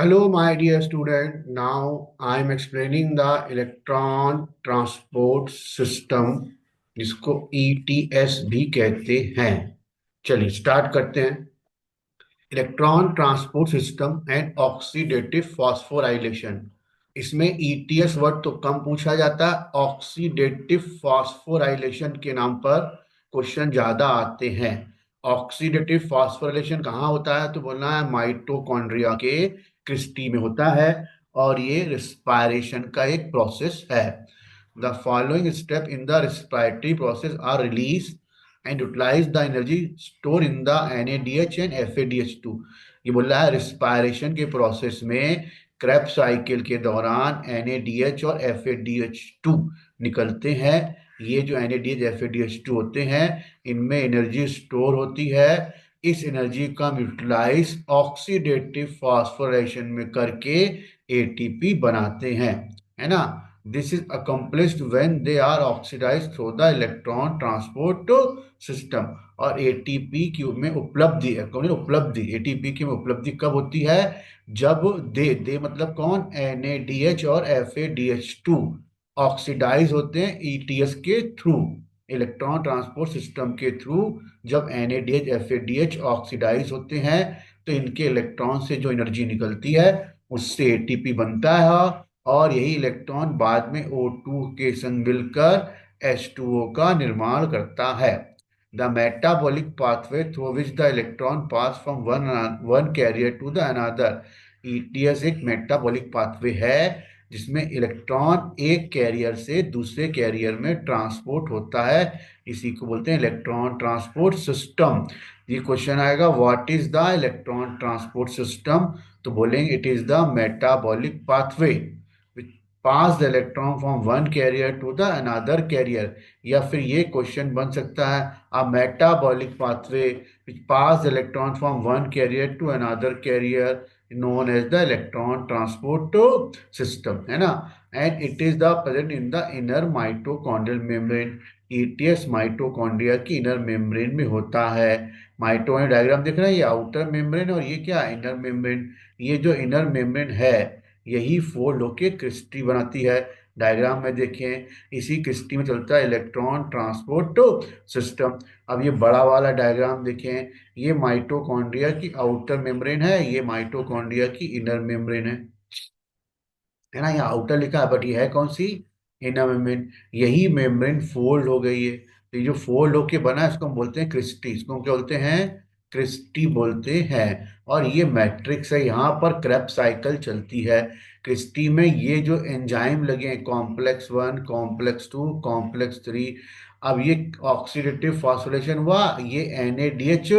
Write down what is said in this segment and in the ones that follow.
Hello, my dear student. Now I am explaining the electron transport system, जिसको ETS भी कहते हैं। चलिए स्टार्ट करते हैं। Electron transport system and oxidative phosphorylation. इसमें ETS वर्ड तो कम पूछा जाता है, ऑक्सीडेटिव फॉस्फोराइलेशन के नाम पर क्वेश्चन ज्यादा आते हैं। ऑक्सीडेटिव फॉस्फोराइलेशन कहाँ होता है तो बोलना है माइटोकॉन्ड्रिया के क्रिस्टी में होता है, और ये रिस्पायरेशन का एक प्रोसेस है। The following step in the respiratory process are release and utilise the energy store in the NADH and FADH2। ये बोल रहा है रिस्पायरेशन के प्रोसेस में क्रेब्स साइकिल के दौरान NADH और FADH2 निकलते हैं। ये जो NADH FADH2 होते हैं, इनमें एनर्जी स्टोर होती है। इस एनर्जी का यूटिलाइज ऑक्सीडेटिव फॉस्फोरेशन में करके ATP बनाते हैं, है ना। This is accomplished when they are oxidise through the electron transport system. और एटीपी की में उपलब्धि है, कौन है? उपलब्धि, एटीपी की में उपलब्धि कब होती है? जब दे मतलब कौन? NADH और FADH2 ऑक्सीडाइज होते हैं ETS के थ्रू, इलेक्ट्रॉन ट्रांसपोर्ट सिस्टम के थ्रू। जब NADH FADH ऑक्सीडाइज होते हैं तो इनके इलेक्ट्रॉन से जो एनर्जी निकलती है उससे एटीपी बनता है, और यही इलेक्ट्रॉन बाद में O2 के संग मिलकर H2O का निर्माण करता है। The metabolic pathway through which the electron pass from one carrier to the another. ETS एक मेटाबॉलिक पाथवे है जिसमें इलेक्ट्रॉन एक कैरियर से दूसरे कैरियर में ट्रांसपोर्ट होता है। इसी को बोलते हैं इलेक्ट्रॉन ट्रांसपोर्ट सिस्टम। ये क्वेश्चन आएगा, what is the electron transport system? तो बोलेंगे it is the metabolic pathway pass the electron from one carrier to the another carrier. या फिर ये क्वेश्चन बन सकता है, a metabolic pathway which pass the electron from one carrier to another carrier known as the electron transport system, है ना। and it is the present in the inner mitochondrial membrane। ETS mitochondria की inner membrane में होता है। Mitochondria diagram दिख रहा है, ये आउटर मेम्ब्रेन और ये क्या? Inner membrane. ये जो इनर मेम्ब्रेन है यही फोल्ड होके क्रिस्टी बनाती है। डायग्राम में देखें, इसी क्रिस्टी में चलता है इलेक्ट्रॉन ट्रांसपोर्ट सिस्टम। अब ये बड़ा वाला डायग्राम देखें, ये माइटोकॉन्ड्रिया की आउटर मेम्ब्रेन है, ये माइटोकॉन्ड्रिया की इनर मेम्ब्रेन है ना। यहाँ आउटर लिखा है बट ये है कौन सी? Inner membrane. यही मेम्ब्रेन फोल्ड हो गई है, तो ये जो फोल्ड होके बना है इसको हम बोलते हैं क्रिस्टी। इसको हम क्या बोलते हैं? क्रिस्टी बोलते हैं। और ये मैट्रिक्स है, यहाँ पर क्रेब्स साइकिल चलती है। क्रिस्टी में ये जो एंजाइम लगे हैं, कॉम्प्लेक्स 1 कॉम्प्लेक्स 2 कॉम्प्लेक्स 3। अब ये ऑक्सीडेटिव फॉस्फोरेशन हुआ, ये NADH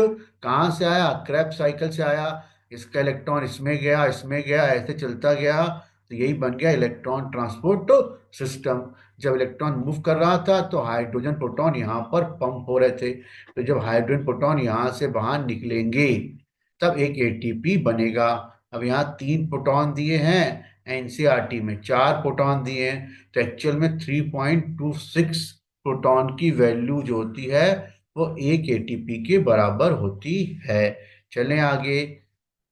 कहाँ से आया? क्रेब्स साइकिल से आया। इसका इलेक्ट्रॉन इसमें गया, इसमें गया, ऐसे चलता गया, तो यही बन गया इलेक्ट्रॉन ट्रांसपोर्ट सिस्टम। जब इलेक्ट्रॉन मूव कर रहा था तो हाइड्रोजन प्रोटॉन यहाँ पर पंप हो रहे थे, तो जब हाइड्रोजन प्रोटॉन यहाँ से बाहर निकलेंगे तब एक ATP बनेगा। अब यहाँ 3 प्रोटॉन दिए हैं, NCERT में 4 प्रोटॉन दिए हैं, तो एक्चुअल में 3.26 प्रोटॉन की वैल्यू जो होती है वो एक ATP के बराबर होती है। चलें आगे,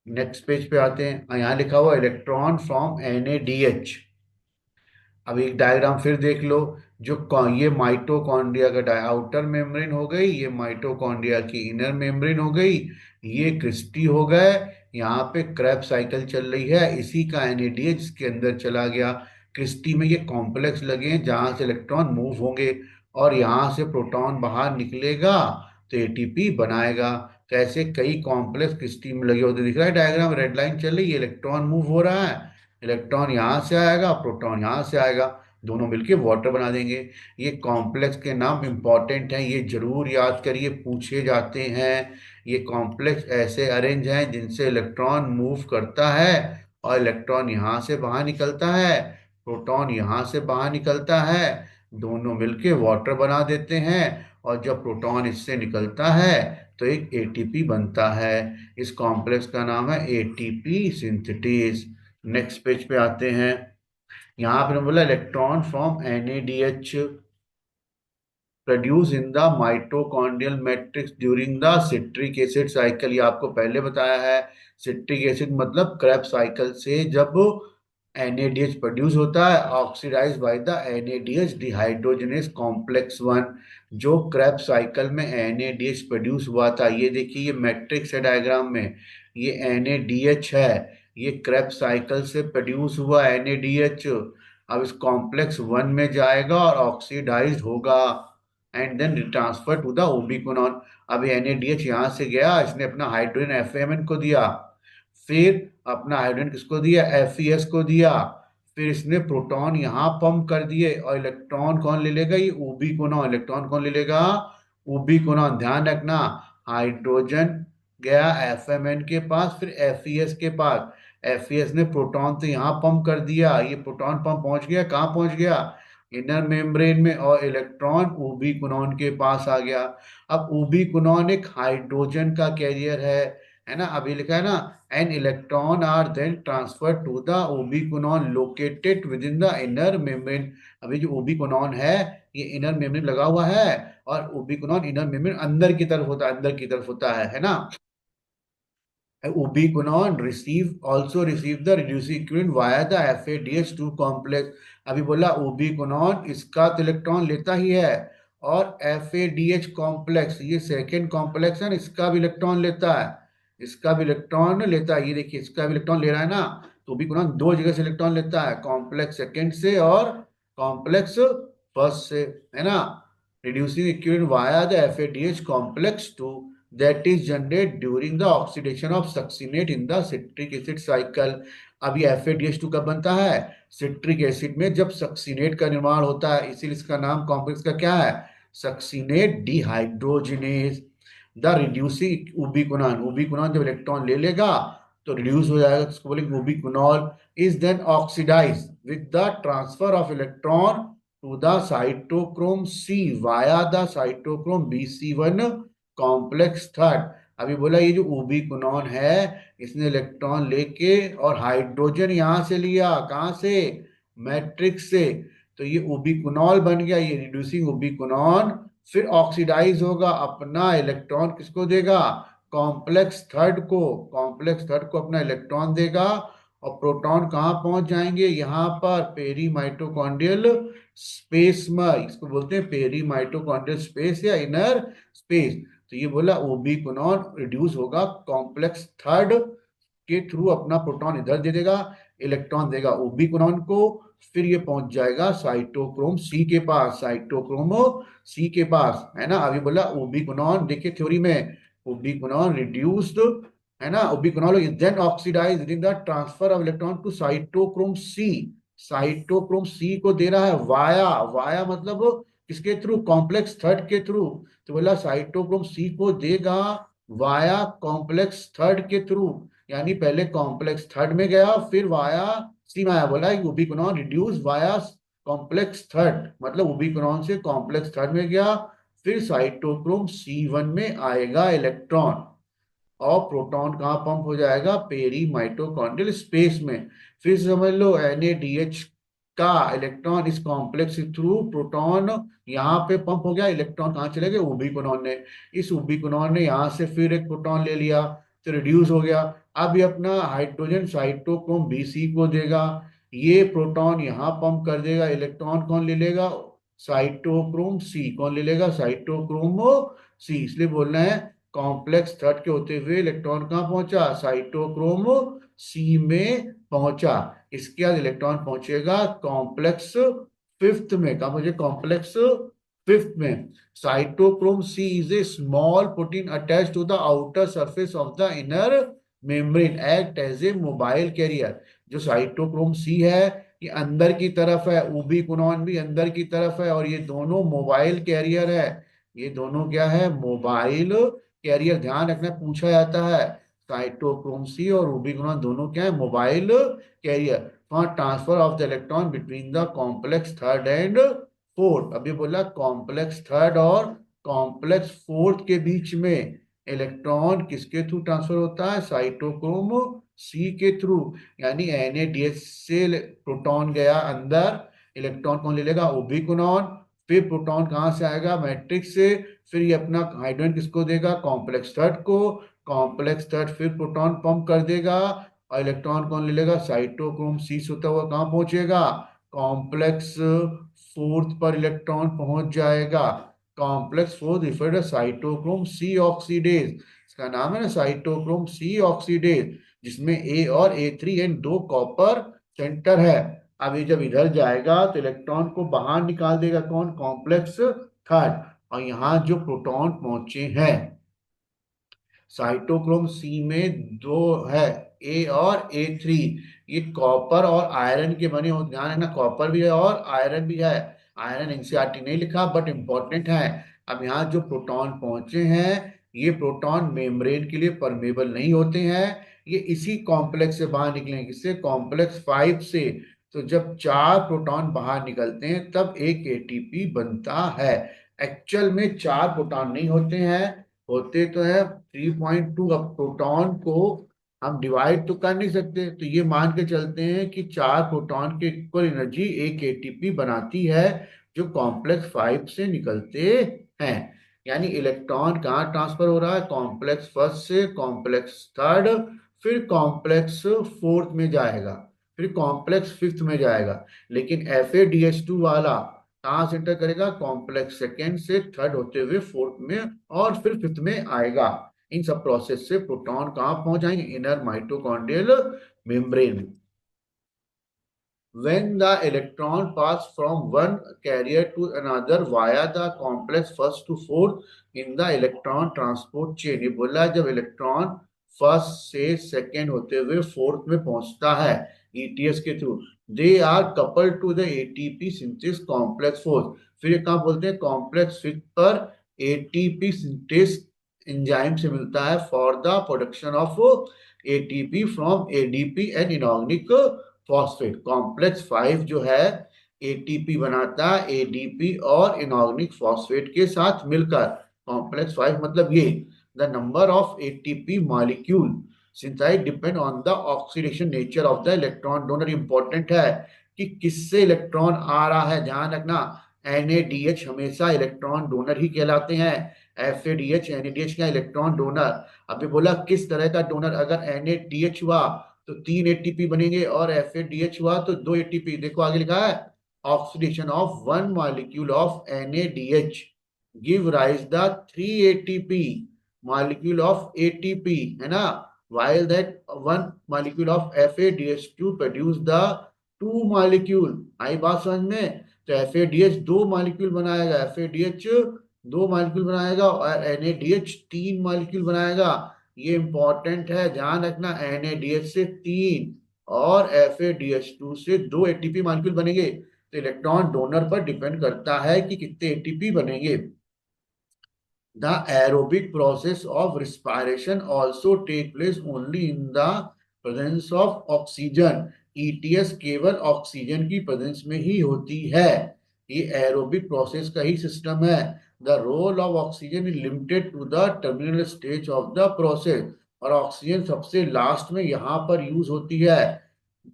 नेक्स्ट पेज पे आते हैं। यहाँ लिखा हुआ इलेक्ट्रॉन फ्रॉम NADH। अब एक डायग्राम फिर देख लो, ये माइटोकॉन्ड्रिया का आउटर मेम्ब्रेन हो गई, ये माइटोकॉन्ड्रिया की इनर मेम्ब्रेन हो गई, ये क्रिस्टी हो गए। यहाँ पे क्रैब साइकिल चल रही है, इसी का NADH इसके अंदर चला गया। क्रिस्टी में ये कॉम्प्लेक्स लगे हैं जहाँ से इलेक्ट्रॉन मूव होंगे, और यहाँ से प्रोटॉन बाहर निकलेगा तो ATP बनाएगा। तो ऐसे कई कॉम्प्लेक्स क्रिस्टी में लगे होते दिख रहा है। डायग्राम रेड लाइन चल रही है, इलेक्ट्रॉन मूव हो रहा है, इलेक्ट्रॉन यहाँ से आएगा, प्रोटॉन यहाँ से आएगा, दोनों मिलके वाटर बना देंगे। ये कॉम्प्लेक्स के नाम इंपॉर्टेंट हैं, ये जरूर याद करिए, पूछे जाते हैं। ये कॉम्प्लेक्स ऐसे अरेंज हैं जिनसे इलेक्ट्रॉन मूव करता है, और इलेक्ट्रॉन यहाँ से बाहर निकलता है, प्रोटॉन यहाँ से बाहर निकलता है, दोनों मिलके वाटर बना देते हैं। और जब प्रोटॉन इससे निकलता है तो एक ATP बनता है। इस कॉम्प्लेक्स का नाम है ATP सिंथेटेज। नेक्स्ट पेज पे आते हैं। यहाँ पे बोला electron from NADH। Produce in the mitochondrial matrix during the citric acid cycle. ये आपको पहले बताया है। सिट्रिक एसिड मतलब क्रेब्स साइकिल से जब NADH प्रोड्यूस होता है oxidise by the NADH dehydrogenase complex one. जो क्रेब्स साइकिल में NADH प्रोड्यूस हुआ था, ये देखिए ये मैट्रिक्स है डायग्राम में, ये NADH है, ये क्रेब्स साइकिल से प्रोड्यूस हुआ NADH अब इस कॉम्प्लेक्स वन में जाएगा और ऑक्सीडाइज्ड होगा and then transfer to the ubiquinone. अब NADH यहाँ से गया, इसने अपना हाइड्रोजन FAMN को दिया, फिर अपना हाइड्रोजन किसको दिया, FeS को दिया, फिर इसने प्रोटॉन यहाँ पंप कर दिए और इलेक्ट्रॉन कौन ले लेगा, ये ओबिक्विनॉन। इलेक्ट्रॉन कौन ले लेगा, ओबिक्विनॉन। ध्यान रखना, हाइड्रोजन गया FMN के पास, फिर FeS के पास। FeS ने प्रोटॉन तो यहाँ पंप कर दिया, ये प्रोटॉन पंप पहुंच गया, कहाँ पहुंच गया, इनर मेम्ब्रेन में, और इलेक्ट्रॉन ओबिक्विनॉन के पास आ गया। अब ओबिक्विनॉन एक हाइड्रोजन का कैरियर है ना, अभी लिखा है ना, an electron are then transfer to the ubiquinone located within the inner membrane. अभी जो ओबिक्विनॉन है ये इनर मेम्ब्रेन लगा हुआ है, और ओबिक्विनॉन इनर मेम्ब्रेन अंदर की तरफ होता है, अंदर की तरफ होता है ना। Ubiquinone also receive the reducing equivalent via the FADH2 complex। अभी बोला ubiquinone इसका तो इलेक्ट्रॉन लेता ही है, और FADH कॉम्प्लेक्स ये सेकेंड कॉम्प्लेक्स है ना, इसका भी इलेक्ट्रॉन लेता है, इसका भी इलेक्ट्रॉन लेता है। ये देखिए इसका भी इलेक्ट्रॉन ले रहा है ना, तो ubiquinone दो जगह से इलेक्ट्रॉन लेता है, कॉम्प्लेक्स सेकेंड से और कॉम्प्लेक्स फर्स्ट से, है ना। reducing equivalent via the FADH complex 2 that is generated during the oxidation of succinate in the citric acid cycle। अब ये FADH2 कब बनता है, सिट्रिक एसिड में जब सक्सीनेट का निर्माण होता है, इसीलिए इसका नाम कॉम्प्लेक्स का क्या है, सक्सीनेट डिहाइड्रोजिनेज। द रिड्यूसिंग उबिक्विनॉन, उबिक्विनॉन जब इलेक्ट्रॉन ले लेगा तो रिड्यूस हो जाएगा, इसको बोलेंगे ubiquinol. Is then oxidize with the transfer of electron to the cytochrome C via the cytochrome BC1 complex third। अभी बोला ये जो उबिक्विनॉन है, इसने इलेक्ट्रॉन लेके और हाइड्रोजन यहां से लिया, कहां से, मैट्रिक्स से, तो ये उबिक्विनॉल बन गया, ये रिड्यूसिंग उबिक्विनॉन। फिर ऑक्सीडाइज होगा, अपना इलेक्ट्रॉन किसको देगा, कॉम्प्लेक्स थर्ड को, कॉम्प्लेक्स थर्ड को अपना इलेक्ट्रॉन देगा, और प्रोटॉन कहाँ पहुंच जाएंगे, यहाँ पर पेरी माइटोकॉन्ड्रियल स्पेस में, इसको बोलते हैं पेरी माइटोकॉन्ड्रियल स्पेस या इनर स्पेस। तो ये बोला ओबिक्विनॉन रिड्यूस होगा कॉम्प्लेक्स थर्ड के थ्रू, अपना प्रोटॉन इधर दे देगा, इलेक्ट्रॉन देगा ओबिक्विनॉन को, फिर ये पहुंच जाएगा साइटोक्रोम सी के पास, साइटोक्रोम सी के पास, है ना। अभी बोला ओबिक्विनॉन, देखिए थ्योरी में, ओबिक्विनॉन रिड्यूस्ड, है ना, ubiquinol is then oxidized during the transfer of electron to cytochrome C। Cytochrome C को दे रहा है वाया, वाया मतलब किसके थ्रू, कॉम्प्लेक्स थर्ड के थ्रू। तो बोला साइटोक्रोम सी को देगा वाया कॉम्प्लेक्स थर्ड के थ्रू, यानी पहले कॉम्प्लेक्स थर्ड में गया फिर वाया सी में आया। बोला ubiquinol reduce via complex third, मतलब ubiquinol से कॉम्प्लेक्स थर्ड में गया, फिर साइटोक्रोम C1 में आएगा इलेक्ट्रॉन, और प्रोटॉन कहाँ पंप हो जाएगा, पेरी माइटोकॉन्ड्रियल स्पेस में। फिर समझ लो NADH का इलेक्ट्रॉन इस कॉम्प्लेक्स के थ्रू प्रोटॉन यहाँ पे पंप हो गया, इलेक्ट्रॉन कहाँ चले गए, उबिक्विनॉन ने, इस उबिक्विनॉन ने यहाँ से फिर एक प्रोटॉन ले लिया, तो रिड्यूस हो गया। अब ये अपना हाइड्रोजन साइटोक्रोम BC को देगा, ये प्रोटॉन यहाँ पंप कर देगा, इलेक्ट्रॉन कौन ले लेगा, साइटोक्रोम C, कौन ले लेगा, साइटोक्रोम C। इसलिए बोलना है कॉम्प्लेक्स थर्ड के होते हुए इलेक्ट्रॉन कहाँ पहुंचा, साइटोक्रोम सी में पहुंचा। इसके बाद इलेक्ट्रॉन पहुंचेगा कॉम्प्लेक्स फिफ्थ में, कहाँ पहुंचे, कॉम्प्लेक्स फिफ्थ में। Cytochrome C is a small protein attach to the outer surface of the inner membrane, act as a mobile carrier. जो साइटोक्रोम सी है ये अंदर की तरफ है, उबिक्विनॉन भी अंदर की तरफ है, और ये दोनों मोबाइल कैरियर है, ये दोनों क्या है, मोबाइल कैरियर। ध्यान रखना पूछा जाता है, साइटोक्रोम सी और उबिक्विनॉन दोनों क्या है, mobile carrier for transfer of the electron between the complex third and fourth. अभी बोला कॉम्प्लेक्स थर्ड और कॉम्प्लेक्स फोर्थ के बीच में इलेक्ट्रॉन किसके थ्रू ट्रांसफर होता है, साइटोक्रोम सी के थ्रू, यानी NADH से प्रोटॉन गया अंदर, इलेक्ट्रॉन कौन ले लेगा, उबिक्विनॉन, फिर प्रोटॉन कहाँ से आएगा, मैट्रिक्स से। फिर ये अपना हाइड्रोजन किसको देगा, कॉम्प्लेक्स थर्ड को। कॉम्प्लेक्स थर्ड फिर प्रोटॉन पंप कर देगा और इलेक्ट्रॉन कौन ले लेगा, साइटोक्रोम सी से होता हुआ कहाँ पहुंचेगा, कॉम्प्लेक्स फोर्थ पर इलेक्ट्रॉन पहुंच जाएगा। Complex fourth referred cytochrome C oxidase, इसका नाम है ना साइटोक्रोम सी ऑक्सीडेज, जिसमें ए और ए3 एंड दो कॉपर सेंटर है। अब ये जब इधर जाएगा तो इलेक्ट्रॉन को बाहर निकाल देगा कौन, कॉम्प्लेक्स थर्ड। और यहाँ जो प्रोटॉन पहुंचे हैं साइटोक्रोम सी में दो है, ए और ए3, ये कॉपर और आयरन के बने हो, ध्यान है ना, कॉपर भी है और आयरन भी है। आयरन एनसीईआरटी नहीं लिखा बट इंपॉर्टेंट है। अब यहाँ जो प्रोटॉन पहुंचे हैं ये प्रोटॉन मेम्ब्रेन के लिए परमेबल नहीं होते हैं, ये इसी कॉम्प्लेक्स से बाहर निकलेंगे, किससे, कॉम्प्लेक्स 5 से। तो जब चार प्रोटॉन बाहर निकलते हैं तब एक एटीपी बनता है। एक्चुअल में चार प्रोटॉन नहीं होते हैं, होते तो है 3.2। अब प्रोटॉन को हम डिवाइड तो कर नहीं सकते, तो ये मान के चलते हैं कि चार प्रोटॉन के इक्वल एनर्जी एक एटीपी बनाती है, जो कॉम्प्लेक्स 5 से निकलते हैं। यानी इलेक्ट्रॉन कहाँ ट्रांसफर हो रहा है, कॉम्प्लेक्स फर्स्ट से कॉम्प्लेक्स थर्ड, फिर कॉम्प्लेक्स फोर्थ में जाएगा, फिर कॉम्प्लेक्स फिफ्थ में जाएगा। लेकिन FADH2 वाला कहाँ से एंटर करेगा, कॉम्प्लेक्स सेकेंड से थर्ड होते हुए फोर्थ में और फिर फिफ्थ में आएगा। इन सब प्रोसेस से प्रोटॉन कहाँ पहुंच जाएंगे, inner mitochondrial membrane. When the electron pass from one carrier to another via the complex first to fourth in the electron transport chain, ये बोला जब इलेक्ट्रॉन फर्स्ट से सेकेंड होते हुए फोर्थ में पहुंचता है ETS के through, they are couple to the ATP synthase complex fourth. फिर ये कहाँ बोलते हैं, कॉम्प्लेक्स फिफ्थ पर ATP सिंथेस एंजाइम से मिलता है for the production of ATP from ADP and inorganic phosphate. Complex 5 जो है एटीपी बनाता है एडीपी और इनऑर्गेनिक फॉस्फेट के साथ मिलकर। कॉम्प्लेक्स 5 मतलब ये, the number of ATP molecule synthesise depend on the oxidation nature of the electron donor. Important है कि किससे इलेक्ट्रॉन आ रहा है, ध्यान रखना। NADH हमेशा इलेक्ट्रॉन डोनर ही कहलाते हैं। FADH NADH का इलेक्ट्रॉन डोनर। अभी बोला किस तरह का डोनर, अगर NADH हुआ तो 3 एटीपी बनेंगे और FADH हुआ तो 2 एटीपी। देखो आगे लिखा है, oxidation of one molecule of NADH give rise the 3 ATP molecule of ATP, है ना, while that one molecule of FADH2 produce the 2 molecule। आई बात समझ में, तो FADH 2 मॉलिक्यूल बनाएगा, FADH 2 मॉलिक्यूल बनाएगा और NADH 3 मॉलिक्यूल बनाएगा। ये इंपॉर्टेंट है, ध्यान रखना। NADH से 3 और FADH2 से 2 एटीपी मॉलिक्यूल बनेंगे। तो इलेक्ट्रॉन डोनर पर डिपेंड करता है कि कितने एटीपी बनेंगे। The aerobic process of respiration also take place only in the presence of oxygen। ETS केवल ऑक्सीजन की प्रेजेंस में ही होती है। ये एरोबिक प्रोसेस का ही सिस्टम है। The role of oxygen is limited to the terminal stage of the process. और ऑक्सीजन सबसे लास्ट में यहाँ पर यूज होती है,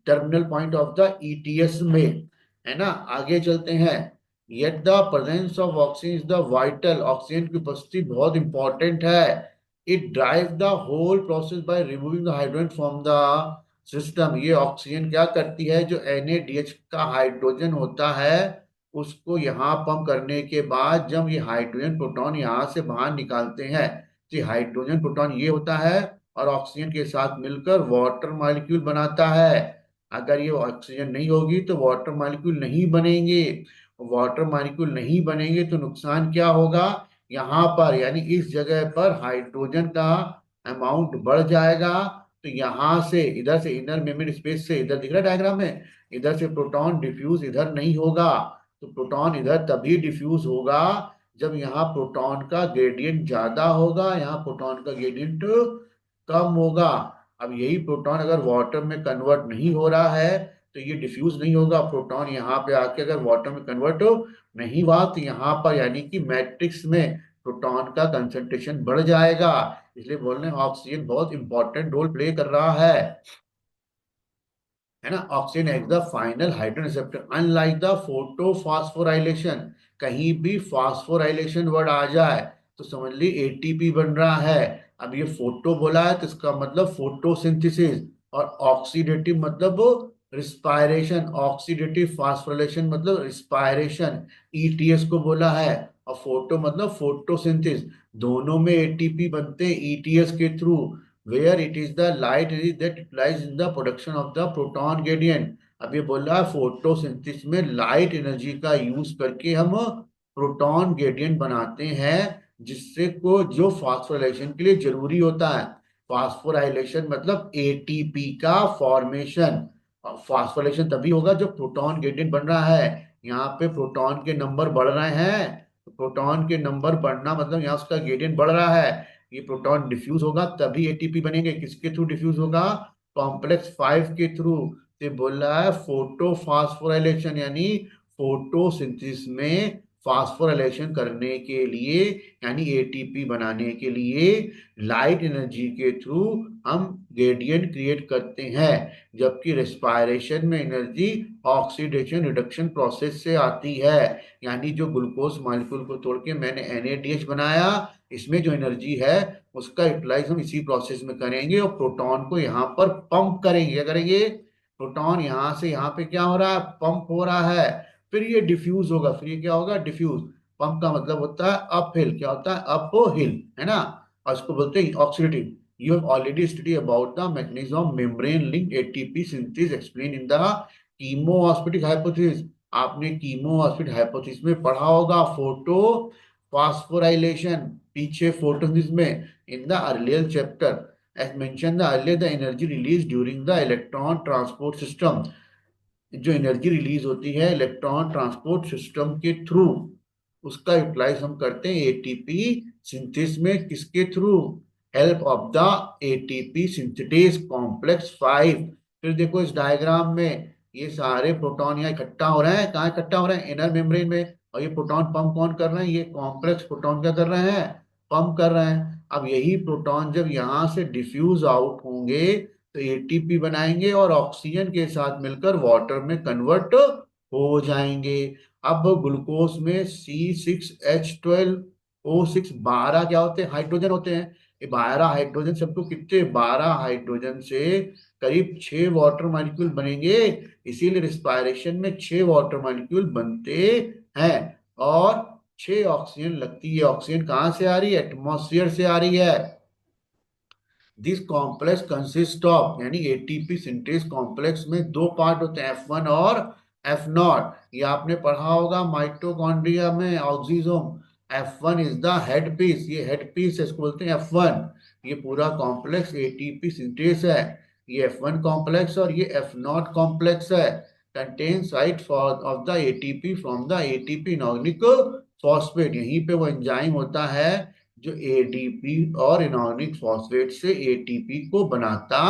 terminal point of the ETS में, है ना। आगे चलते हैं। Yet the presence of oxygen is the vital। Oxygen की उपस्थिति बहुत इंपॉर्टेंट है। It drives the whole process by removing the hydrogen from the system। ये ऑक्सीजन क्या करती है, जो NADH का हाइड्रोजन होता है उसको यहाँ पंप करने के बाद जब ये हाइड्रोजन प्रोटॉन यहाँ से बाहर निकालते हैं, तो हाइड्रोजन प्रोटॉन ये होता है और ऑक्सीजन के साथ मिलकर वाटर मॉलिक्यूल बनाता है। अगर ये ऑक्सीजन नहीं होगी तो वाटर मॉलिक्यूल नहीं बनेंगे। वाटर मॉलिक्यूल नहीं बनेंगे तो नुकसान क्या होगा, यहाँ पर यानी इस जगह पर हाइड्रोजन का अमाउंट बढ़ जाएगा। तो यहाँ से इधर से इनर मेम्ब्रेन स्पेस से, इधर दिख रहा है डायग्राम में, इधर से प्रोटॉन डिफ्यूज इधर नहीं होगा। तो प्रोटॉन इधर तभी डिफ्यूज होगा जब यहाँ प्रोटॉन का ग्रेडियंट ज्यादा होगा, यहाँ प्रोटॉन का ग्रेडियंट कम होगा। अब यही प्रोटॉन अगर वाटर में कन्वर्ट नहीं हो रहा है तो ये डिफ्यूज नहीं होगा। प्रोटॉन यहाँ पे आके अगर वाटर में कन्वर्ट नहीं हुआ तो यहाँ पर यानी कि मैट्रिक्स में प्रोटॉन का कंसंट्रेशन बढ़ जाएगा। इसलिए बोल रहे हैं ऑक्सीजन बहुत इंपॉर्टेंट रोल प्ले कर रहा है। है ना। Oxygen act the final hydrogen receptor, unlike the photophosphorylation. कहीं भी फास्फोराइलेशन वर्ड आ जाए तो समझ ली एटीपी बन रहा है। अब ये फोटो बोला है तो इसका मतलब फोटोसिंथेसिस, और ऑक्सीडेटिव मतलब रिस्पायरेशन, ऑक्सीडेटिव फास्फोराइलेशन मतलब रिस्पायरेशन, ईटीएस को बोला है। और फोटो मतलब फोटोसिंथेसिस, दोनों में एटीपी बनते हैं ईटीएस के through, where it is the light energy that applies in the production of the proton gradient। अब ये बोल रहा है फोटोसिंथेसिस में लाइट एनर्जी का यूज करके हम प्रोटॉन ग्रेडियंट बनाते हैं, जिससे को जो फास्फोराइलेशन के लिए जरूरी होता है। फास्फोराइलेशन मतलब एटीपी का फॉर्मेशन। फास्फोराइलेशन तभी होगा जब प्रोटॉन ग्रेडियंट बन रहा है। यहाँ पे प्रोटॉन के नंबर बढ़ रहे हैं, तो प्रोटॉन के नंबर बढ़ना मतलब यहाँ उसका ग्रेडियंट बढ़ रहा है। ये प्रोटॉन डिफ्यूज होगा तभी एटीपी बनेंगे। किसके थ्रू डिफ्यूज होगा? कॉम्प्लेक्स 5 के थ्रू। ये बोल रहा है फोटो फास्फोराइलेशन, यानी फोटोसिंथेसिस में फास्फोराइलेशन करने के लिए, यानी एटीपी बनाने के लिए लाइट एनर्जी के थ्रू हम ग्रेडियंट क्रिएट करते हैं। जबकि रेस्पायरेशन में एनर्जी ऑक्सीडेशन रिडक्शन प्रोसेस से आती है, यानी जो ग्लूकोज मॉलिक्यूल को तोड़ के मैंने NADH बनाया, इसमें जो एनर्जी है उसका यूटिलाइज हम इसी प्रोसेस में करेंगे और प्रोटॉन को यहाँ पर पंप करेंगे। क्या करेंगे? प्रोटॉन यहाँ से यहाँ पे क्या हो रहा है? पंप हो रहा है। फिर ये डिफ्यूज होगा, फिर ये क्या होगा? डिफ्यूज। पंप का मतलब होता है अप हिल। क्या होता है? अप हिल, है ना। और इसको बोलते हैं oxidative. You have already study about the mechanism of membrane link ATP synthesis explain in the chemiosmotic hypothesis. आपने कीमोस्मोटिक हाइपोथेसिस में पढ़ा होगा फोटो फास्फोराइलेशन, पीछे फोटोसिंथेसिस में, in the earlier chapter as mentioned earlier, the energy released during the electron transport system। जो energy release होती है electron transport system के थ्रू, उसका यूटिलाइज हम करते हैं एटीपी सिंथेसिस में। किसके through? Help of the ATP synthetase complex 5। फिर देखो इस डायग्राम में ये सारे प्रोटॉन यहाँ इकट्ठा हो रहे हैं। कहाँ इकट्ठा हो रहे हैं? इनर मेम्ब्रेन में। और ये प्रोटॉन पंप कौन कर रहे हैं? ये कॉम्प्लेक्स प्रोटॉन क्या कर रहे हैं? पंप कर रहे हैं। अब यही प्रोटॉन जब यहाँ से डिफ्यूज आउट होंगे तो एटीपी बनाएंगे और ऑक्सीजन के साथ मिलकर वाटर में कन्वर्ट हो जाएंगे। अब ग्लूकोज में C6H12O6 12 क्या होते हैं? हाइड्रोजन होते हैं। ये 12 हाइड्रोजन से हमको कितने? 12 हाइड्रोजन से करीब 6 वाटर मॉलिक्यूल बनेंगे। इसीलिए रिस्पायरेशन में 6 वाटर मॉलिक्यूल बनते हैं और 6 ऑक्सीजन लगती है। ऑक्सीजन कहाँ से आ रही है? एटमॉस्फेयर से आ रही है। दिस कॉम्प्लेक्स कंसिस्ट ऑफ, यानी एटीपी सिंथेस कॉम्प्लेक्स में दो पार्ट होते हैं, F1 और F0। ये आपने पढ़ा होगा माइटोकॉन्ड्रिया में oxysome. F1 is the head piece, ये हेड पीस इसको बोलते हैं F1। ये पूरा कॉम्प्लेक्स एटीपी सिंथेस है। ये F1 कॉम्प्लेक्स और ये F0 कॉम्प्लेक्स है। Contain site for of the ATP from the ATP inorganic phosphate. यहीं पे वो एंजाइम होता है जो एडीपी और इनऑर्गेनिक फॉस्फेट से एटीपी को बनाता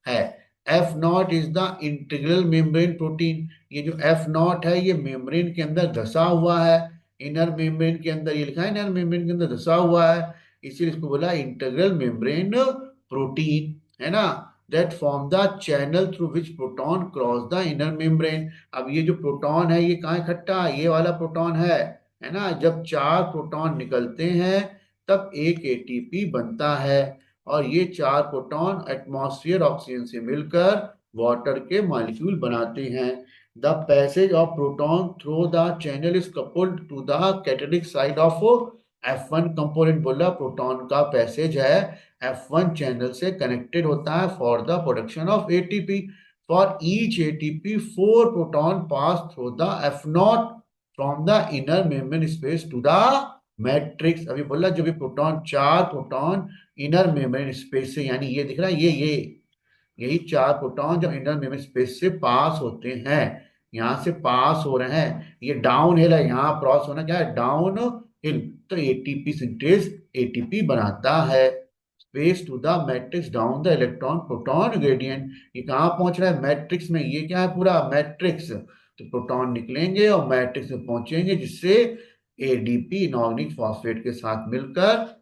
है। F0 is the integral membrane protein. ये जो F0 है ये मेम्ब्रेन के अंदर धसा हुआ है। इनर मेम्ब्रेन के अंदर, ये लिखा है इनर मेम्ब्रेन के अंदर धसा हुआ है, इसीलिए इसको बोला इंटीग्रल मेम्ब्रेन प्रोटीन, है ना। That form the channel through which proton cross the inner membrane. अब ये जो प्रोटॉन है ये कहाँ इकट्ठा? ये वाला प्रोटॉन है ना। जब 4 प्रोटॉन निकलते हैं तब एक एटीपी बनता है और ये 4 प्रोटॉन एटमॉस्फेयर ऑक्सीजन से मिलकर वाटर के मॉलिक्यूल बनाते हैं। The passage of proton through the channel is coupled to the catalytic side of F1 component. बोला प्रोटॉन का पैसेज है F1 चैनल से कनेक्टेड होता है for the production of ATP. For each ATP 4 proton pass through the F0 from the inner membrane space to the matrix. अभी बोला जब ये proton, 4 proton inner membrane space से, यानी ये दिख रहा है, ये यही 4 प्रोटॉन जब इनर मेम्ब्रेन स्पेस से पास होते हैं, यहाँ से पास हो रहे हैं, ये डाउन हिल है, यहाँ क्रॉस होना क्या है? Downhill. तो एटीपी सिंथेस एटीपी बनाता है। Space to the matrix down the electron proton gradient. ये कहाँ पहुंच रहा है? मैट्रिक्स में। ये क्या है? पूरा मैट्रिक्स। तो प्रोटॉन निकलेंगे और मैट्रिक्स में पहुंचेंगे, जिससे एडीपी इनऑर्गेनिक फॉस्फेट के साथ मिलकर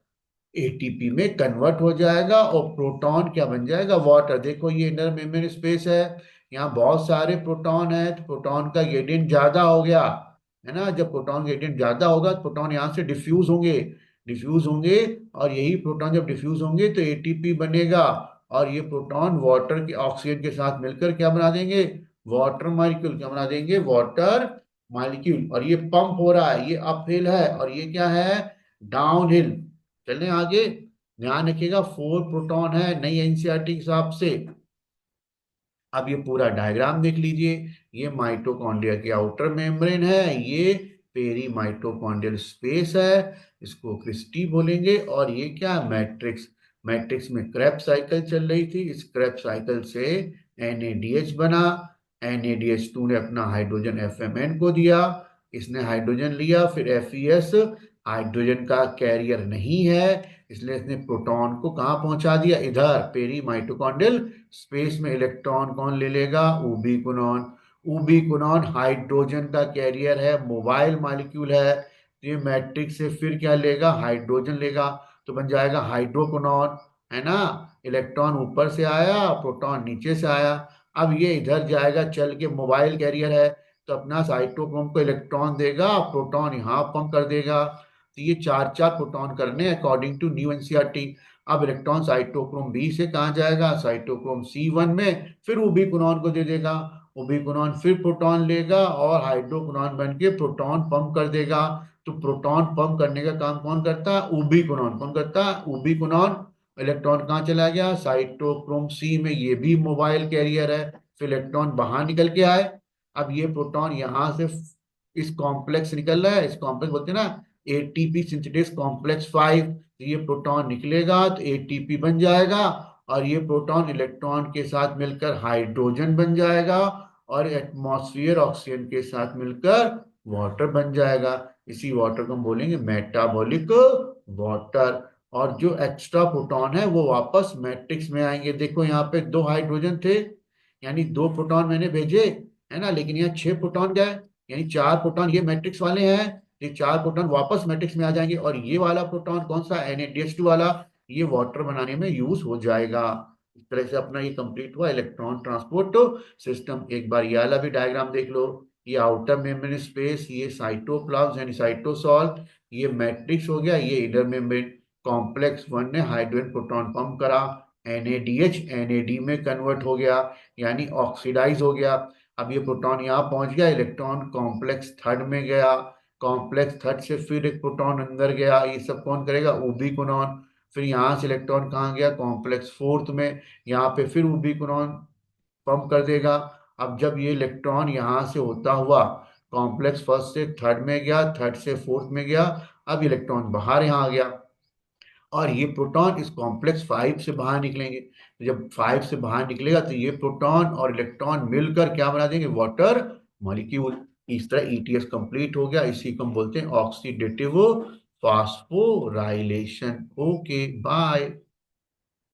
एटीपी में कन्वर्ट हो जाएगा और प्रोटॉन क्या बन जाएगा? वाटर। देखो ये इनर मेम्ब्रेन स्पेस है, यहाँ बहुत सारे प्रोटॉन है तो प्रोटॉन का ग्रेडियंट ज्यादा हो गया, है ना। जब प्रोटॉन ग्रेडियंट ज्यादा होगा तो प्रोटॉन यहाँ से डिफ्यूज होंगे और यही प्रोटॉन जब डिफ्यूज होंगे तो एटीपी बनेगा और ये प्रोटॉन वाटर के ऑक्सीजन के साथ मिलकर क्या बना देंगे, वाटर मॉलिक्यूल। क्या बना देंगे, वाटर मॉलिक्यूल। और ये पंप हो रहा है, ये अप हिल है और ये क्या है, डाउन हिल। चलें आगे, ध्यान रखिएगा 4 प्रोटॉन है नई एनसीईआरटी के हिसाब से। अब ये पूरा डायग्राम देख लीजिए, ये माइटोकॉन्ड्रिया की आउटर मेम्ब्रेन है, ये पेरी माइटोकॉन्ड्रियल स्पेस है, इसको क्रिस्टी बोलेंगे। और ये क्या है, मैट्रिक्स। मैट्रिक्स में क्रेब्स साइकिल चल रही थी, इस क्रेब्स साइकिल से NADH बना। NADH2 ने अपना हाइड्रोजन FMN को दिया, इसने हाइड्रोजन लिया, फिर FeS हाइड्रोजन का कैरियर नहीं है, इसलिए इसने प्रोटॉन को कहाँ पहुंचा दिया, इधर पेरी माइटोकॉन्ड्रियल स्पेस में। इलेक्ट्रॉन कौन ले लेगा, उबिकुनॉन। उबिकुनॉन हाइड्रोजन का कैरियर है, मोबाइल मॉलिक्यूल है, तो ये मैट्रिक्स से फिर क्या लेगा, हाइड्रोजन लेगा, तो बन जाएगा हाइड्रोकोनॉन, है ना। इलेक्ट्रॉन ऊपर से आया, प्रोटॉन नीचे से आया। अब ये इधर जाएगा चल के, मोबाइल कैरियर है तो अपना साइटोक्रोम को इलेक्ट्रॉन देगा, प्रोटॉन यहाँ पंप कर देगा। तो ये चार चार प्रोटॉन करने अकॉर्डिंग टू न्यू एनसीईआरटी। अब इलेक्ट्रॉन साइटोक्रोम बी से कहाँ जाएगा, साइटोक्रोम C1 में, फिर उबिकुनॉन को दे देगा। उबिकुनॉन फिर प्रोटॉन लेगा और हाइड्रोकुनॉन बन के प्रोटॉन पंप कर देगा। तो प्रोटॉन पंप करने का काम कौन करता है, उबिकुनॉन। कौन करता है, उबिकुनॉन। इलेक्ट्रॉन कहाँ चला गया, साइटोक्रोम C में, ये भी मोबाइल कैरियर है, फिर इलेक्ट्रॉन बाहर निकल के आए। अब ये प्रोटॉन यहाँ से इस कॉम्प्लेक्स निकल रहा है, इस कॉम्प्लेक्स बोलते हैं ना एटीपी सिंथेटिक कॉम्प्लेक्स 5। तो ये प्रोटॉन निकलेगा तो एटीपी बन जाएगा और ये प्रोटॉन इलेक्ट्रॉन के साथ मिलकर हाइड्रोजन बन जाएगा और एटमॉस्फेयर ऑक्सीजन के साथ मिलकर वाटर बन जाएगा। इसी वाटर को हम बोलेंगे मेटाबॉलिक वाटर। और जो एक्स्ट्रा प्रोटॉन है वो वापस मैट्रिक्स में आएंगे। देखो यहाँ पे 2 हाइड्रोजन थे, यानी 2 प्रोटॉन मैंने भेजे, है ना, लेकिन यहाँ 6 प्रोटॉन गए, यानी 4 प्रोटॉन ये मैट्रिक्स वाले हैं। ये 4 प्रोटॉन वापस मैट्रिक्स में आ जाएंगे और ये वाला प्रोटॉन कौन सा, NADH2 वाला, ये वाटर बनाने में यूज हो जाएगा। इस तरह से अपना ये कंप्लीट हुआ इलेक्ट्रॉन ट्रांसपोर्ट सिस्टम। एक बार ये वाला भी डायग्राम देख लो, ये आउटर मेम्ब्रेन स्पेस, ये साइटोप्लाज्म यानी साइटोसॉल, ये मैट्रिक्स हो गया, ये इनर मेम्ब्रेन। कॉम्प्लेक्स 1 ने हाइड्रोजन प्रोटॉन पंप करा, NADH NAD में कन्वर्ट हो गया यानी ऑक्सीडाइज हो गया। अब ये प्रोटॉन यहाँ पहुंच गया, इलेक्ट्रॉन कॉम्प्लेक्स थर्ड में गया, कॉम्प्लेक्स थर्ड से फिर एक प्रोटॉन अंदर गया, ये सब कौन करेगा, उबिकुनॉन। फिर यहाँ से इलेक्ट्रॉन कहाँ गया, कॉम्प्लेक्स फोर्थ में, यहाँ पे फिर उबिकुनॉन पंप कर देगा। अब जब ये इलेक्ट्रॉन यहाँ से होता हुआ कॉम्प्लेक्स फर्स्ट से थर्ड में गया, थर्ड से फोर्थ में गया, अब इलेक्ट्रॉन बाहर यहाँ आ गया और ये प्रोटॉन इस कॉम्प्लेक्स 5 से बाहर निकलेंगे। तो जब 5 से बाहर निकलेगा तो ये प्रोटॉन और इलेक्ट्रॉन मिलकर क्या बना देंगे, वाटर मॉलिक्यूल। इस तरह ETS कंप्लीट हो गया, इसी को हम बोलते हैं ऑक्सीडेटिव फास्फोराइलेशन। Okay bye.